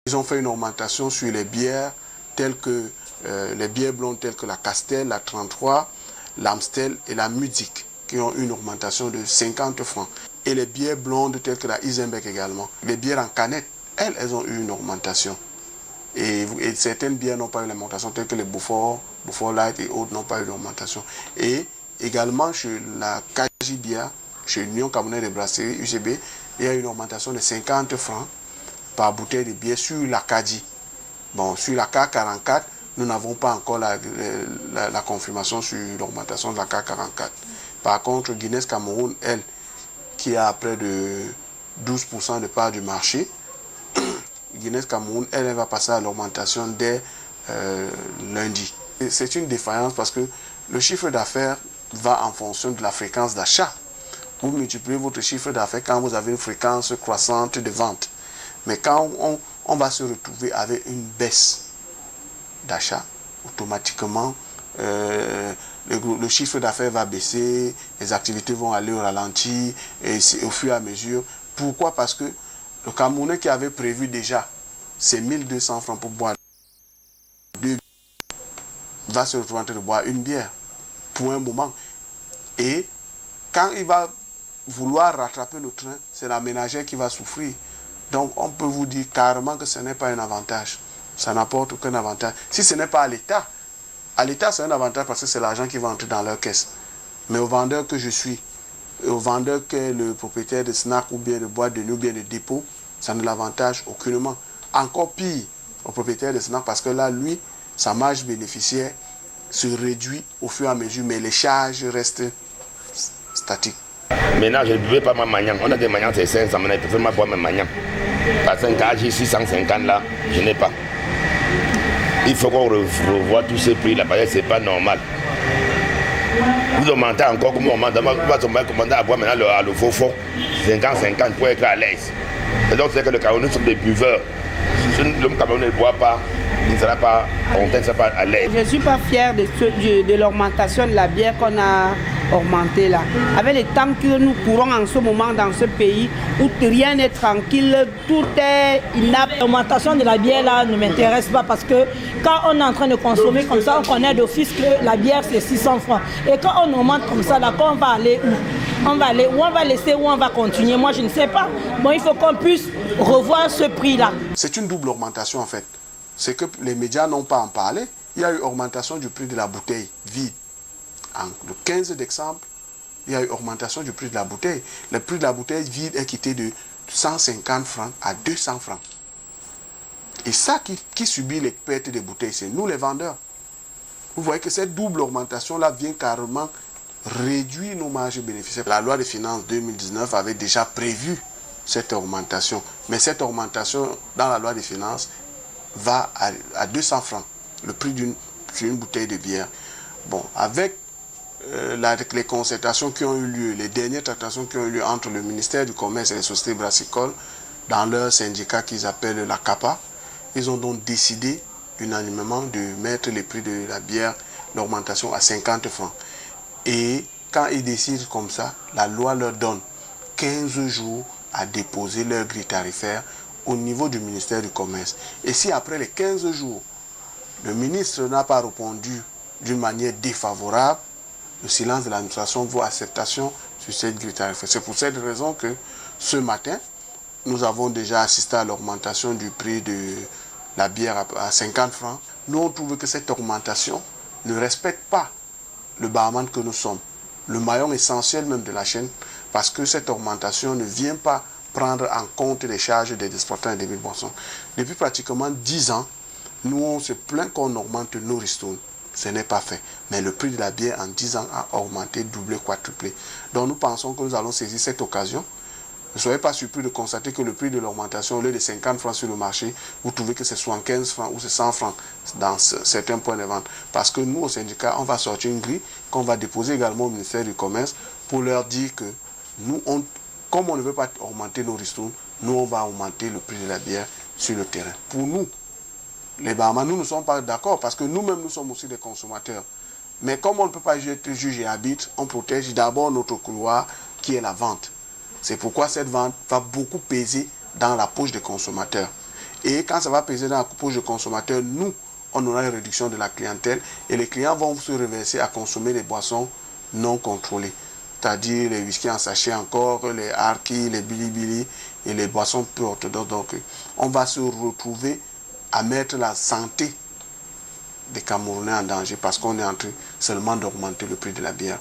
Ils ont fait une augmentation sur les bières telles que les bières blondes telles que la Castel, la 33, l'Amstel et la Music, qui ont une augmentation de 50 francs. Et les bières blondes telles que la Isenbeck également. Les bières en canette, elles ont eu une augmentation. Et certaines bières n'ont pas eu l'augmentation, telles que les Beaufort Light et autres n'ont pas eu d'augmentation. Et également chez la Kajibia, chez l'Union Camerounaise des Brasseries, UCB, il y a une augmentation de 50 francs par bouteille de bière sur la Kadi. Bon, sur la K44, nous n'avons pas encore la confirmation sur l'augmentation de la K44. Par contre, Guinness Cameroun, elle, qui a près de 12% de part du marché, Guinness Cameroun, elle va passer à l'augmentation dès lundi. C'est une défaillance parce que le chiffre d'affaires va en fonction de la fréquence d'achat. Vous multipliez votre chiffre d'affaires quand vous avez une fréquence croissante de vente. Mais quand on va se retrouver avec une baisse d'achat, automatiquement, le chiffre d'affaires va baisser, les activités vont aller au ralenti, et au fur et à mesure. Pourquoi? Parce que le Camerounais qui avait prévu déjà ses 1200 francs pour boire deux bières, va se retrouver en train de boire une bière pour un moment. Et quand il va vouloir rattraper le train, c'est la ménagère qui va souffrir. Donc on peut vous dire carrément que ce n'est pas un avantage. Ça n'apporte aucun avantage. Si ce n'est pas à l'État c'est un avantage parce que c'est l'argent qui va entrer dans leur caisse. Mais au vendeur que je suis, au vendeur qui est le propriétaire de snack ou bien de boîte de nuit ou bien de dépôt, ça ne l'avantage aucunement. Encore pire au propriétaire de snack parce que là, lui, sa marge bénéficiaire se réduit au fur et à mesure, mais les charges restent statiques. Maintenant, je ne pouvais pas m'en On a des maniants, c'est 500, mais je ne peux pas boire mes maniants. Parce qu'un cas, j'ai 650 là, je n'ai pas. Il faut qu'on revoie tous ces prix là, parce que ce n'est pas normal. Vous augmentez encore comme on augmente. On va commander à boire maintenant le faux fond, 50-50 pour être à l'aise. Et donc, c'est que le Camerounais sont des buveurs. Si l'homme Camerounais ne boit pas, il ne sera pas content, il ne sera pas à l'aise. Je ne suis pas fière de l'augmentation de la bière qu'on a augmentée là. Avec les temps que nous courons en ce moment dans ce pays, où rien n'est tranquille, tout est inapte. L'augmentation de la bière là ne m'intéresse pas parce que quand on est en train de consommer comme ça, on connaît d'office que la bière c'est 600 francs. Et quand on augmente comme ça, là, quand on va aller où? On va aller où on va laisser, où on va continuer, moi je ne sais pas. Bon, il faut qu'on puisse revoir ce prix-là. C'est une double augmentation en fait. C'est que les médias n'ont pas en parlé. Il y a eu augmentation du prix de la bouteille vide. Le 15 décembre, il y a eu augmentation du prix de la bouteille. Le prix de la bouteille vide est quitté de 150 francs à 200 francs. Et ça qui subit les pertes des bouteilles, c'est nous les vendeurs. Vous voyez que cette double augmentation-là vient carrément réduire nos marges bénéficiaires. La loi des finances 2019 avait déjà prévu cette augmentation. Mais cette augmentation dans la loi des finances va à 200 francs, le prix d'une bouteille de bière. Bon, avec les concertations qui ont eu lieu, les dernières tractations qui ont eu lieu entre le ministère du Commerce et les sociétés brassicoles dans leur syndicat qu'ils appellent la CAPA, ils ont donc décidé unanimement de mettre les prix de la bière, l'augmentation à 50 francs. Et quand ils décident comme ça, la loi leur donne 15 jours à déposer leur grille tarifaire au niveau du ministère du Commerce. Et si après les 15 jours, le ministre n'a pas répondu d'une manière défavorable, le silence de l'administration vaut acceptation sur cette grille tarifaire. C'est pour cette raison que ce matin, nous avons déjà assisté à l'augmentation du prix de la bière à 50 francs. Nous, on trouve que cette augmentation ne respecte pas le barman que nous sommes, le maillon essentiel même de la chaîne, parce que cette augmentation ne vient pas prendre en compte les charges des exportants et des boissons. Depuis pratiquement 10 ans, nous on se plaint qu'on augmente nos ristournes. Ce n'est pas fait. Mais le prix de la bière en 10 ans a augmenté, doublé, quadruplé. Donc nous pensons que nous allons saisir cette occasion. Ne soyez pas surpris de constater que le prix de l'augmentation, au lieu de 50 francs sur le marché, vous trouvez que c'est 75 francs ou c'est 100 francs dans certains points de vente. Parce que nous, au syndicat, on va sortir une grille qu'on va déposer également au ministère du Commerce pour leur dire que nous, comme on ne veut pas augmenter nos ristournes, nous, on va augmenter le prix de la bière sur le terrain. Pour nous, les barman, nous ne sommes pas d'accord parce que nous-mêmes, nous sommes aussi des consommateurs. Mais comme on ne peut pas être juge et arbitre, on protège d'abord notre couloir qui est la vente. C'est pourquoi cette vente va beaucoup peser dans la poche des consommateurs. Et quand ça va peser dans la poche du consommateur, nous, on aura une réduction de la clientèle et les clients vont se reverser à consommer des boissons non contrôlées. C'est-à-dire les whisky en sachet encore, les Arki, les Bilibili et les boissons peu orthodoxes. Donc, on va se retrouver à mettre la santé des Camerounais en danger parce qu'on est en train seulement d'augmenter le prix de la bière.